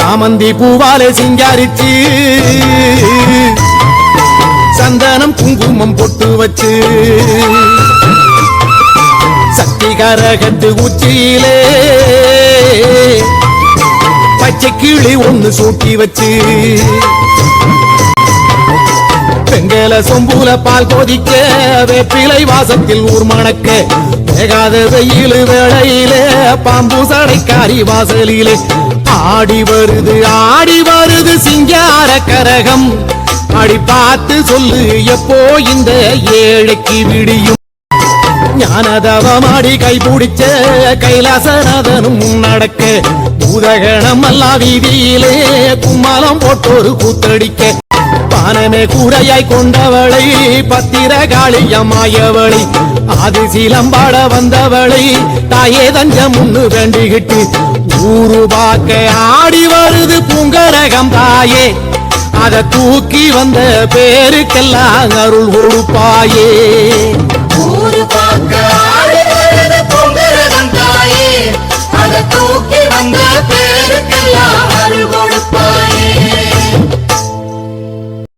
சாமந்தி பூவாலே சிங்காரிச்சு சந்தனம் குங்குமம் பொட்டு வச்சு சக்தி கரகத்து உச்சியிலே பச்சை கிளி ஒண்ணு சூட்டி வச்சு பெங்கல சொம்பூல பால் கொதிக்க வேப்பிலை வாசத்தில் ஊர் மணக்க வேகாத வெயில் வேளையிலே பாம்பு சடைக்காரி வாசலிலே ஆடி வருது சிங்கார கரகம் அடி பார்த்து சொல்லு எப்போ இந்த ஏழைக்கு விடியும் ஞானதவமாடி கைபிடிச்ச கைலாசநாதனும் நடக்க பூதகணம் அல்லா வீதியிலே கும்மாலம் போட்டோரு கூத்தடிக்க பானமே கூரையாய் கொண்டவளை பத்திரகாளியம்மாயவளை ஆதி சீலம்பாட வந்தவளை தாயே தஞ்சம் முன்னு வேண்டிக்கிட்டு ஊரு பார்க்க ஆடி வருது பூங்கரகம் தாயே அத தூக்கி வந்த பேருக்கெல்லாம் அருள் கொடுப்பாயே ஊரு பார்க்க ஆடி வருது பூங்கரகம் தாயே அத தூக்கி வந்த